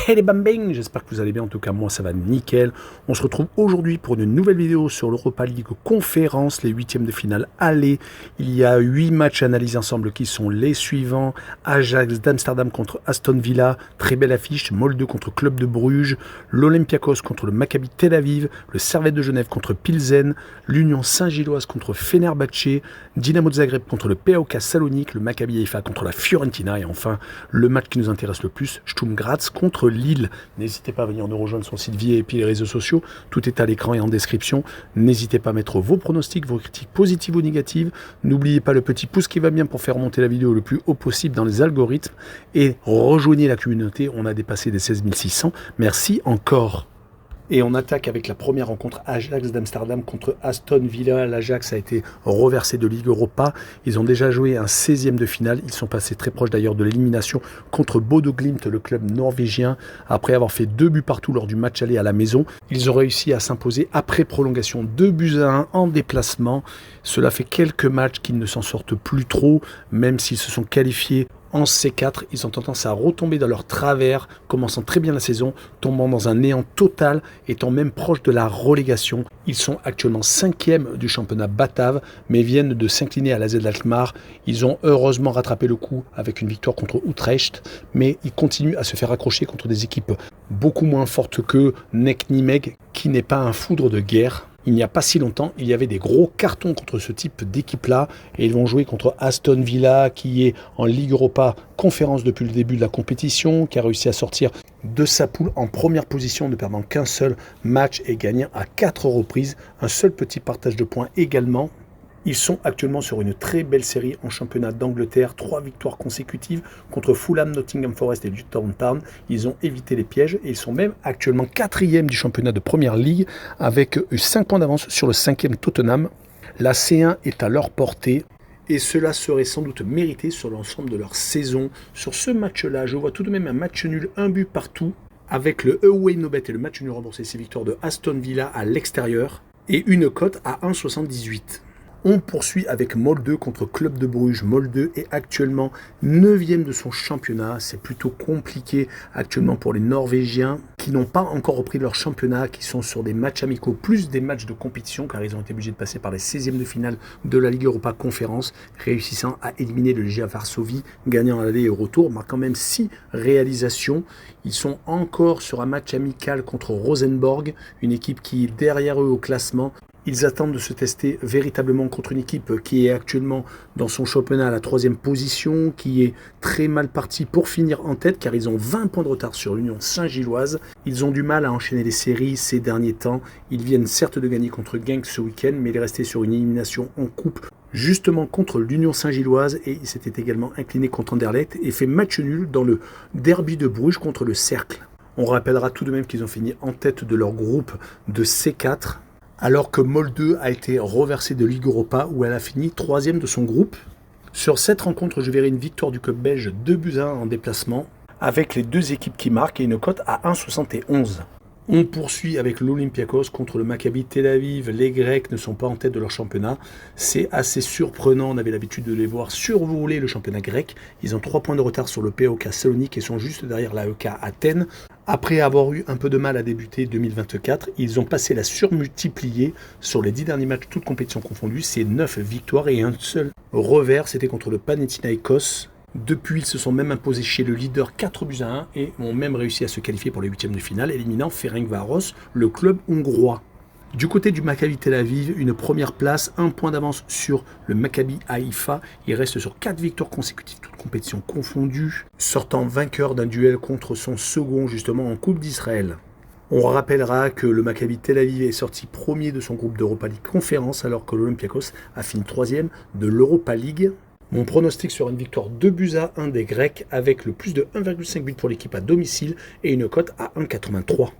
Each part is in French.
Hey les bambins, j'espère que vous allez bien, en tout cas moi ça va nickel. On se retrouve aujourd'hui pour une nouvelle vidéo sur l'Europa League Conférence, les huitièmes de finale aller. Il y a 8 matchs analysés ensemble qui sont les suivants. Ajax d'Amsterdam contre Aston Villa, très belle affiche. Molde contre Club de Bruges, l'Olympiakos contre le Maccabi Tel Aviv, le Servette de Genève contre Pilsen, l'Union Saint-Gilloise contre Fenerbahçe, Dynamo de Zagreb contre le PAOK Salonique, le Maccabi Haïfa contre la Fiorentina et enfin le match qui nous intéresse le plus, Sturm Graz contre Lille. N'hésitez pas à venir nous rejoindre sur le site VIP et puis les réseaux sociaux. Tout est à l'écran et en description. N'hésitez pas à mettre vos pronostics, vos critiques positives ou négatives. N'oubliez pas le petit pouce qui va bien pour faire monter la vidéo le plus haut possible dans les algorithmes. Et rejoignez la communauté. On a dépassé les 16 600. Merci encore. Et on attaque avec la première rencontre Ajax d'Amsterdam contre Aston Villa. L'Ajax a été reversé de Ligue Europa. Ils ont déjà joué un 16e de finale. Ils sont passés très proches d'ailleurs de l'élimination contre Bodo Glimt, le club norvégien. Après avoir fait 2 buts partout lors du match aller à la maison, ils ont réussi à s'imposer après prolongation 2-1 en déplacement. Cela fait quelques matchs qu'ils ne s'en sortent plus trop, même s'ils se sont qualifiés en C4, ils ont tendance à retomber dans leur travers, commençant très bien la saison, tombant dans un néant total, étant même proche de la relégation. Ils sont actuellement 5e du championnat batave, mais viennent de s'incliner à la AZ Alkmaar. Ils ont heureusement rattrapé le coup avec une victoire contre Utrecht, mais ils continuent à se faire accrocher contre des équipes beaucoup moins fortes que Nek Nimeg, qui n'est pas un foudre de guerre. Il n'y a pas si longtemps, il y avait des gros cartons contre ce type d'équipe-là et ils vont jouer contre Aston Villa qui est en Ligue Europa Conférence depuis le début de la compétition, qui a réussi à sortir de sa poule en première position ne perdant qu'un seul match et gagnant à 4 reprises. Un seul petit partage de points également. Ils sont actuellement sur une très belle série en championnat d'Angleterre, 3 victoires consécutives contre Fulham, Nottingham Forest et Luton Town. Ils ont évité les pièges et ils sont même actuellement 4e du championnat de Première Ligue avec 5 points d'avance sur le 5e Tottenham. La C1 est à leur portée et cela serait sans doute mérité sur l'ensemble de leur saison. Sur ce match-là, je vois tout de même un match nul, un but partout avec le away no bet et le match nul remboursé, ces victoires de Aston Villa à l'extérieur et une cote à 1,78. On poursuit avec Molde contre Club de Bruges. Molde est actuellement 9e de son championnat. C'est plutôt compliqué actuellement pour les Norvégiens qui n'ont pas encore repris leur championnat, qui sont sur des matchs amicaux plus des matchs de compétition car ils ont été obligés de passer par les 16e de finale de la Ligue Europa Conférence, réussissant à éliminer le Legia Varsovie, gagnant à l'aller et au retour, marquant même 6 réalisations. Ils sont encore sur un match amical contre Rosenborg, une équipe qui est derrière eux au classement. Ils attendent de se tester véritablement contre une équipe qui est actuellement dans son championnat à la 3e position, qui est très mal partie pour finir en tête car ils ont 20 points de retard sur l'Union Saint-Gilloise. Ils ont du mal à enchaîner les séries ces derniers temps. Ils viennent certes de gagner contre Genk ce week-end, mais il est resté sur une élimination en coupe justement contre l'Union Saint-Gilloise et il s'était également incliné contre Anderlecht et fait match nul dans le derby de Bruges contre le Cercle. On rappellera tout de même qu'ils ont fini en tête de leur groupe de C4. Alors que Molde a été reversée de Ligue Europa où elle a fini 3e de son groupe. Sur cette rencontre, je verrai une victoire du club belge 2-1 en déplacement avec les deux équipes qui marquent et une cote à 1,71. On poursuit avec l'Olympiakos contre le Maccabi Tel Aviv. Les Grecs ne sont pas en tête de leur championnat. C'est assez surprenant. On avait l'habitude de les voir survoler le championnat grec. Ils ont 3 points de retard sur le PAOK Salonique et sont juste derrière l'AEK Athènes. Après avoir eu un peu de mal à débuter 2024, ils ont passé la surmultipliée sur les 10 derniers matchs, toutes compétitions confondues. C'est 9 victoires et un seul revers. C'était contre le Panathinaikos. Depuis, ils se sont même imposés chez le leader 4-1 et ont même réussi à se qualifier pour les 8e de finale, éliminant Ferencváros, le club hongrois. Du côté du Maccabi Tel Aviv, une première place, 1 point d'avance sur le Maccabi Haïfa. Il reste sur 4 victoires consécutives, toutes compétitions confondues, sortant vainqueur d'un duel contre son second justement en Coupe d'Israël. On rappellera que le Maccabi Tel Aviv est sorti premier de son groupe d'Europa League Conférence alors que l'Olympiakos a fini 3e de l'Europa League. Mon pronostic sera une victoire 2-1 des Grecs avec le plus de 1,5 but pour l'équipe à domicile et une cote à 1,83.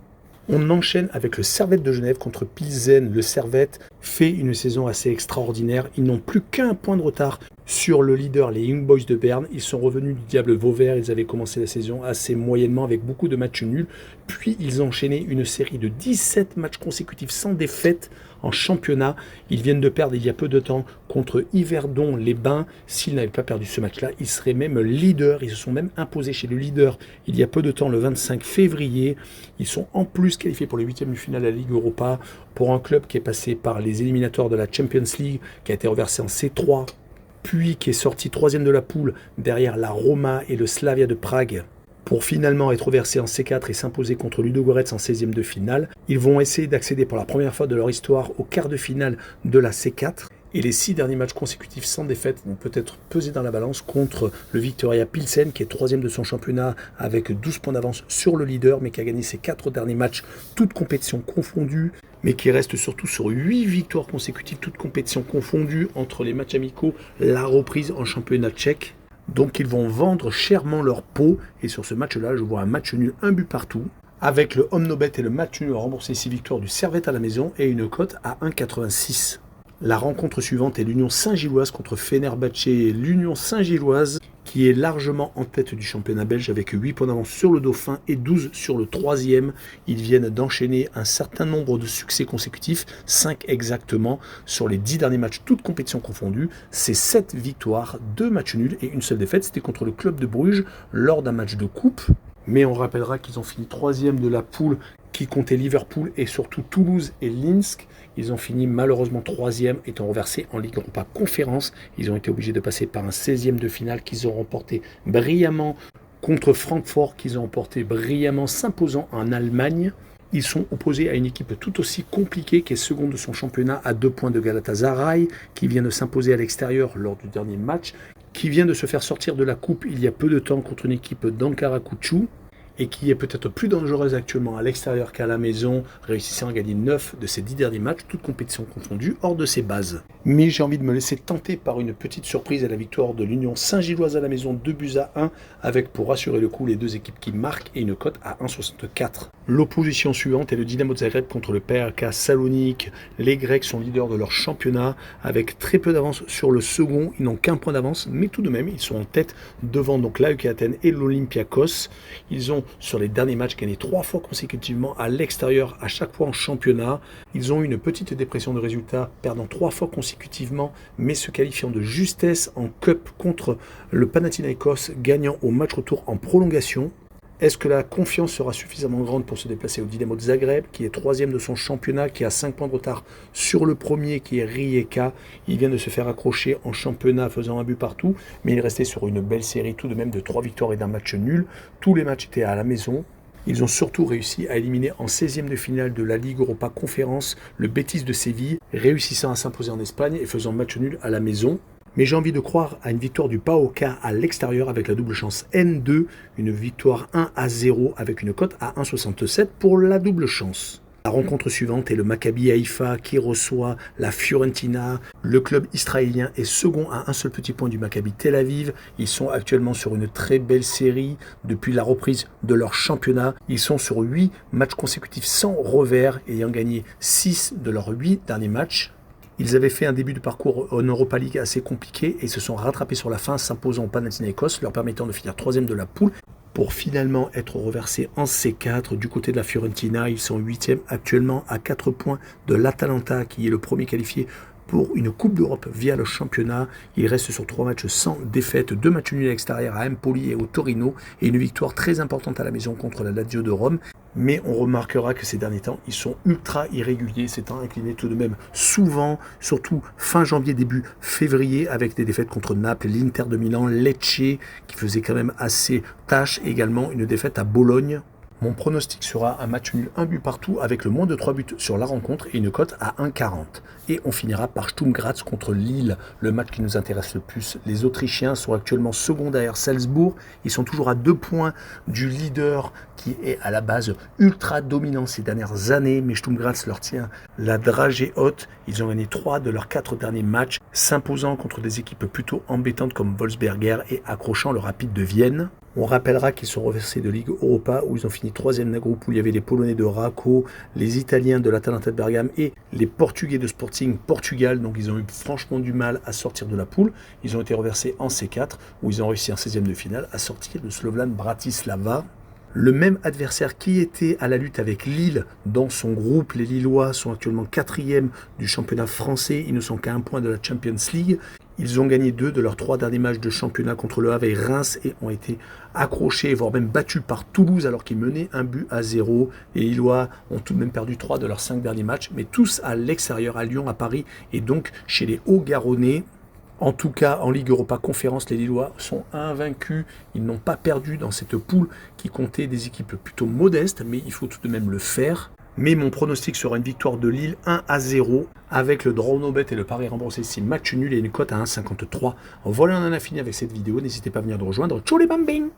On enchaîne avec le Servette de Genève contre Pilsen. Le Servette fait une saison assez extraordinaire. Ils n'ont plus qu'un point de retard sur le leader, les Young Boys de Berne. Ils sont revenus du diable Vauvert. Ils avaient commencé la saison assez moyennement avec beaucoup de matchs nuls. Puis ils ont enchaîné une série de 17 matchs consécutifs sans défaite en championnat. Ils viennent de perdre il y a peu de temps contre Yverdon-les-Bains. S'ils n'avaient pas perdu ce match-là, ils seraient même leaders. Ils se sont même imposés chez le leader il y a peu de temps, le 25 février. Ils sont en plus qualifiés pour les huitièmes de finale de la Ligue Europa pour un club qui est passé par les éliminatoires de la Champions League, qui a été reversé en C3, puis qui est sorti troisième de la poule derrière la Roma et le Slavia de Prague, pour finalement être reversé en C4 et s'imposer contre Ludogorets en 16e de finale. Ils vont essayer d'accéder pour la première fois de leur histoire au quart de finale de la C4. Et les 6 derniers matchs consécutifs sans défaite vont peut-être peser dans la balance contre le Viktoria Pilsen, qui est troisième de son championnat avec 12 points d'avance sur le leader, mais qui a gagné ses 4 derniers matchs, toutes compétitions confondues, mais qui reste surtout sur 8 victoires consécutives, toutes compétitions confondues, entre les matchs amicaux, la reprise en championnat tchèque. Donc ils vont vendre chèrement leur peau, et sur ce match-là, je vois un match nul, un but partout, avec le home no bet et le match nul remboursé 6 victoires du Servette à la maison, et une cote à 1,86. La rencontre suivante est l'Union Saint-Gilloise contre Fenerbahçe. L'Union Saint-Gilloise qui est largement en tête du championnat belge avec 8 points d'avance sur le Dauphin et 12 sur le troisième. Ils viennent d'enchaîner un certain nombre de succès consécutifs, 5 exactement, sur les 10 derniers matchs, toutes compétitions confondues. C'est 7 victoires, 2 matchs nuls et une seule défaite. C'était contre le club de Bruges lors d'un match de coupe. Mais on rappellera qu'ils ont fini troisième de la poule qui comptait Liverpool et surtout Toulouse et Linsk. Ils ont fini malheureusement troisième, étant reversés en Ligue Europa Conférence. Ils ont été obligés de passer par un 16e de finale qu'ils ont remporté brillamment contre Francfort, qu'ils ont remporté brillamment, s'imposant en Allemagne. Ils sont opposés à une équipe tout aussi compliquée qui est seconde de son championnat à 2 points de Galatasaray, qui vient de s'imposer à l'extérieur lors du dernier match, qui vient de se faire sortir de la coupe il y a peu de temps contre une équipe d'Ankara Kuchu, et qui est peut-être plus dangereuse actuellement à l'extérieur qu'à la maison, réussissant à gagner 9 de ses 10 derniers matchs, toutes compétitions confondues, hors de ses bases. Mais j'ai envie de me laisser tenter par une petite surprise à la victoire de l'Union Saint-Gilloise à la maison, 2-1, avec pour assurer le coup les deux équipes qui marquent et une cote à 1,64. L'opposition suivante est le Dynamo de Zagreb contre le PAK Salonique. Les Grecs sont leaders de leur championnat, avec très peu d'avance sur le second. Ils n'ont qu'un point d'avance, mais tout de même, ils sont en tête devant donc l'AEK Athènes et l'Olympiakos. Ils ont sur les derniers matchs gagné 3 fois consécutivement à l'extérieur, à chaque fois en championnat. Ils ont eu une petite dépression de résultats, perdant 3 fois consécutivement, mais se qualifiant de justesse en Cup contre le Panathinaikos, gagnant au match retour en prolongation. Est-ce que la confiance sera suffisamment grande pour se déplacer au Dynamo de Zagreb, qui est troisième de son championnat, qui a 5 points de retard sur le premier, qui est Rijeka. Il vient de se faire accrocher en championnat, faisant un but partout, mais il restait sur une belle série tout de même de 3 victoires et d'un match nul. Tous les matchs étaient à la maison. Ils ont surtout réussi à éliminer en 16e de finale de la Ligue Europa Conférence le Betis de Séville, réussissant à s'imposer en Espagne et faisant match nul à la maison. Mais j'ai envie de croire à une victoire du PAOK à l'extérieur avec la double chance N2, une victoire 1-0 avec une cote à 1,67 pour la double chance. La rencontre suivante est le Maccabi Haïfa qui reçoit la Fiorentina. Le club israélien est second à un seul petit point du Maccabi Tel Aviv. Ils sont actuellement sur une très belle série depuis la reprise de leur championnat. Ils sont sur 8 matchs consécutifs sans revers, ayant gagné 6 de leurs 8 derniers matchs. Ils avaient fait un début de parcours en Europa League assez compliqué et se sont rattrapés sur la fin, s'imposant au Panathinaikos, leur permettant de finir troisième de la poule pour finalement être reversés en C4 du côté de la Fiorentina. Ils sont 8e actuellement à 4 points de l'Atalanta qui est le premier qualifié pour une Coupe d'Europe via le championnat. Il reste sur 3 matchs sans défaite, 2 matchs nuls à l'extérieur à Empoli et au Torino et une victoire très importante à la maison contre la Lazio de Rome. Mais on remarquera que ces derniers temps, ils sont ultra irréguliers, s'étant inclinés tout de même souvent, surtout fin janvier, début février, avec des défaites contre Naples, l'Inter de Milan, Lecce, qui faisait quand même assez tâche, également une défaite à Bologne. Mon pronostic sera un match nul, un but partout, avec le moins de 3 buts sur la rencontre et une cote à 1,40. Et on finira par Sturm Graz contre Lille, le match qui nous intéresse le plus. Les Autrichiens sont actuellement second derrière Salzbourg. Ils sont toujours à 2 points du leader qui qui est à la base ultra dominant ces dernières années, mais Sturm Graz leur tient la dragée haute. Ils ont gagné 3 de leurs 4 derniers matchs, s'imposant contre des équipes plutôt embêtantes comme Wolfsberger et accrochant le Rapide de Vienne. On rappellera qu'ils sont reversés de Ligue Europa où ils ont fini 3e d'un groupe où il y avait les Polonais de Raco, les Italiens de l'Atalanta de Bergame et les Portugais de Sporting Portugal. Donc ils ont eu franchement du mal à sortir de la poule. Ils ont été reversés en C4 où ils ont réussi en 16e de finale à sortir de Slovan Bratislava. Le même adversaire qui était à la lutte avec Lille dans son groupe. Les Lillois sont actuellement 4e du championnat français. Ils ne sont qu'à un point de la Champions League. Ils ont gagné 2 de leurs 3 derniers matchs de championnat contre le Havre et Reims et ont été accrochés, voire même battus par Toulouse alors qu'ils menaient 1-0. Les Lillois ont tout de même perdu 3 de leurs 5 derniers matchs, mais tous à l'extérieur, à Lyon, à Paris et donc chez les Hauts-Garonnais. En tout cas, en Ligue Europa Conférence, les Lillois sont invaincus. Ils n'ont pas perdu dans cette poule qui comptait des équipes plutôt modestes, mais il faut tout de même le faire. Mais mon pronostic sera une victoire de Lille 1-0 avec le draw no bet et le pari remboursé si match nul et une cote à 1,53. Voilà, on en a fini avec cette vidéo. N'hésitez pas à venir nous rejoindre. Ciao les bambins!